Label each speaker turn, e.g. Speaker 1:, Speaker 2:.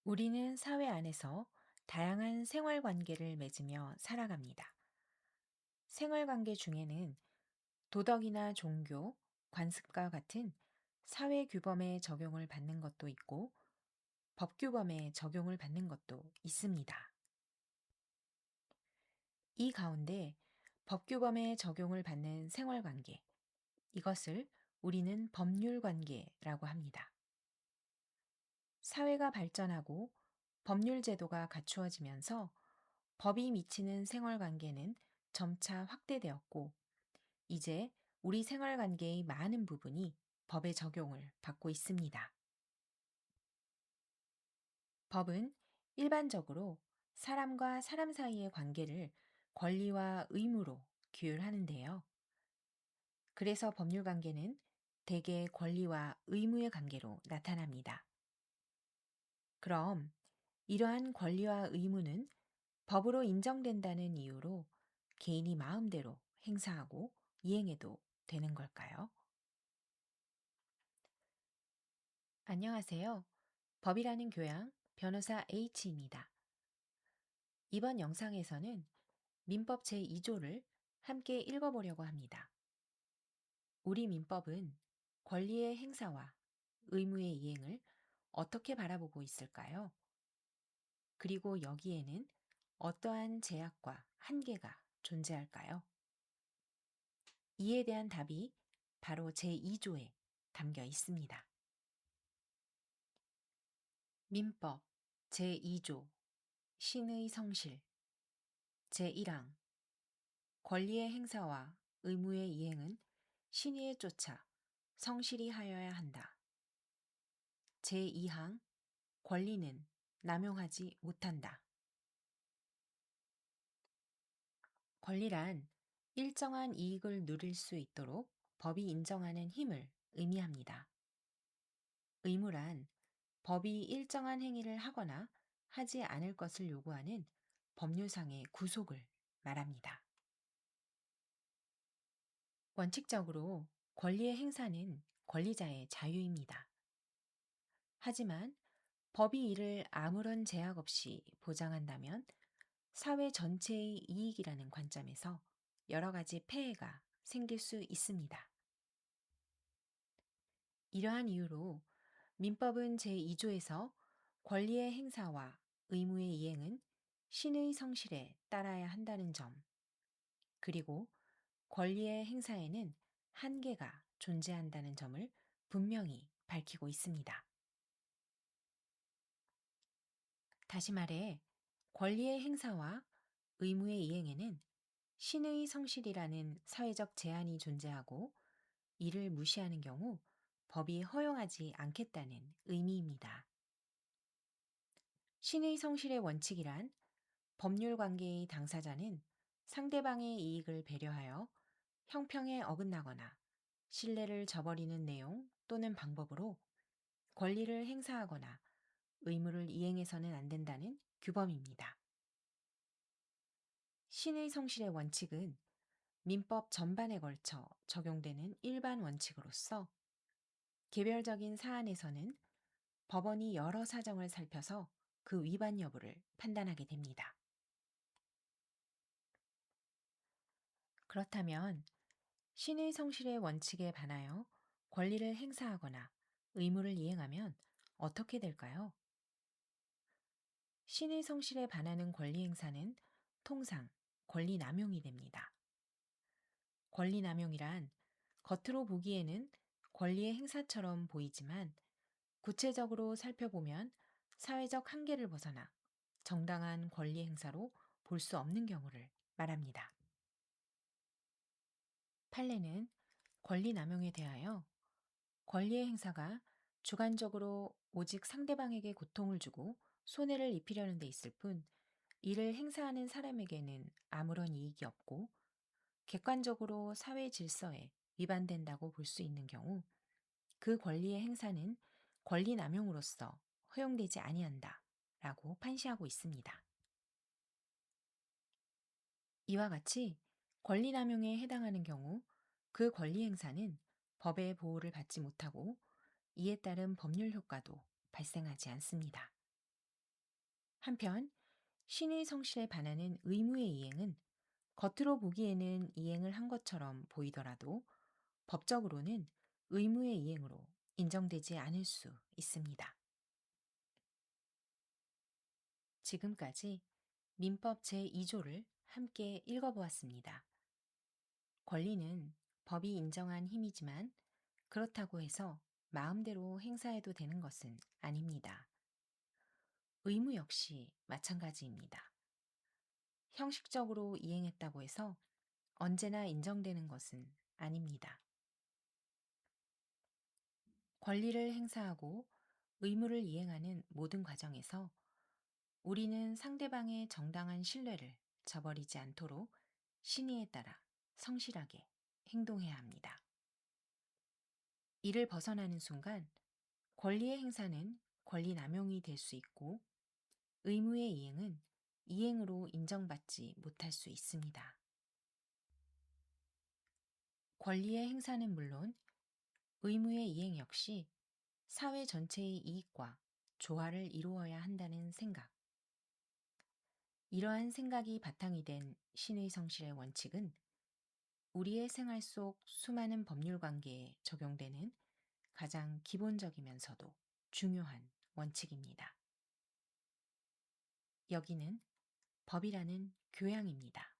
Speaker 1: 우리는 사회 안에서 다양한 생활 관계를 맺으며 살아갑니다. 생활 관계 중에는 도덕이나 종교, 관습과 같은 사회 규범에 적용을 받는 것도 있고 법 규범에 적용을 받는 것도 있습니다. 이 가운데 법 규범에 적용을 받는 생활 관계, 이것을 우리는 법률 관계라고 합니다. 사회가 발전하고 법률 제도가 갖추어지면서 법이 미치는 생활 관계는 점차 확대되었고, 이제 우리 생활 관계의 많은 부분이 법의 적용을 받고 있습니다. 법은 일반적으로 사람과 사람 사이의 관계를 권리와 의무로 규율하는데요. 그래서 법률 관계는 대개 권리와 의무의 관계로 나타납니다. 그럼 이러한 권리와 의무는 법으로 인정된다는 이유로 개인이 마음대로 행사하고 이행해도 되는 걸까요? 안녕하세요. 법이라는 교양 변호사 H입니다. 이번 영상에서는 민법 제2조를 함께 읽어보려고 합니다. 우리 민법은 권리의 행사와 의무의 이행을 어떻게 바라보고 있을까요? 그리고 여기에는 어떠한 제약과 한계가 존재할까요? 이에 대한 답이 바로 제2조에 담겨 있습니다. 민법 제2조 신의 성실 제1항 권리의 행사와 의무의 이행은 신의에 쫓아 성실히 하여야 한다. 제2항 권리는 남용하지 못한다. 권리란 일정한 이익을 누릴 수 있도록 법이 인정하는 힘을 의미합니다. 의무란 법이 일정한 행위를 하거나 하지 않을 것을 요구하는 법률상의 구속을 말합니다. 원칙적으로 권리의 행사는 권리자의 자유입니다. 하지만 법이 이를 아무런 제약 없이 보장한다면 사회 전체의 이익이라는 관점에서 여러 가지 폐해가 생길 수 있습니다. 이러한 이유로 민법은 제2조에서 권리의 행사와 의무의 이행은 신의 성실에 따라야 한다는 점, 그리고 권리의 행사에는 한계가 존재한다는 점을 분명히 밝히고 있습니다. 다시 말해, 권리의 행사와 의무의 이행에는 신의 성실이라는 사회적 제한이 존재하고 이를 무시하는 경우 법이 허용하지 않겠다는 의미입니다. 신의 성실의 원칙이란 법률 관계의 당사자는 상대방의 이익을 배려하여 형평에 어긋나거나 신뢰를 저버리는 내용 또는 방법으로 권리를 행사하거나 의무를 이행해서는 안 된다는 규범입니다. 신의 성실의 원칙은 민법 전반에 걸쳐 적용되는 일반 원칙으로서 개별적인 사안에서는 법원이 여러 사정을 살펴서 그 위반 여부를 판단하게 됩니다. 그렇다면 신의 성실의 원칙에 반하여 권리를 행사하거나 의무를 이행하면 어떻게 될까요? 신의 성실에 반하는 권리 행사는 통상 권리 남용이 됩니다. 권리 남용이란 겉으로 보기에는 권리의 행사처럼 보이지만 구체적으로 살펴보면 사회적 한계를 벗어나 정당한 권리 행사로 볼 수 없는 경우를 말합니다. 판례는 권리 남용에 대하여 권리의 행사가 주관적으로 오직 상대방에게 고통을 주고 손해를 입히려는 데 있을 뿐 이를 행사하는 사람에게는 아무런 이익이 없고 객관적으로 사회 질서에 위반된다고 볼 수 있는 경우 그 권리의 행사는 권리 남용으로서 허용되지 아니한다 라고 판시하고 있습니다. 이와 같이 권리 남용에 해당하는 경우 그 권리 행사는 법의 보호를 받지 못하고 이에 따른 법률 효과도 발생하지 않습니다. 한편 신의 성실에 반하는 의무의 이행은 겉으로 보기에는 이행을 한 것처럼 보이더라도 법적으로는 의무의 이행으로 인정되지 않을 수 있습니다. 지금까지 민법 제2조를 함께 읽어보았습니다. 권리는 법이 인정한 힘이지만 그렇다고 해서 마음대로 행사해도 되는 것은 아닙니다. 의무 역시 마찬가지입니다. 형식적으로 이행했다고 해서 언제나 인정되는 것은 아닙니다. 권리를 행사하고 의무를 이행하는 모든 과정에서 우리는 상대방의 정당한 신뢰를 저버리지 않도록 신의에 따라 성실하게 행동해야 합니다. 이를 벗어나는 순간 권리의 행사는 권리 남용이 될 수 있고 의무의 이행은 이행으로 인정받지 못할 수 있습니다. 권리의 행사는 물론 의무의 이행 역시 사회 전체의 이익과 조화를 이루어야 한다는 생각. 이러한 생각이 바탕이 된 신의 성실의 원칙은 우리의 생활 속 수많은 법률 관계에 적용되는 가장 기본적이면서도 중요한 원칙입니다. 여기는 법이라는 교양입니다.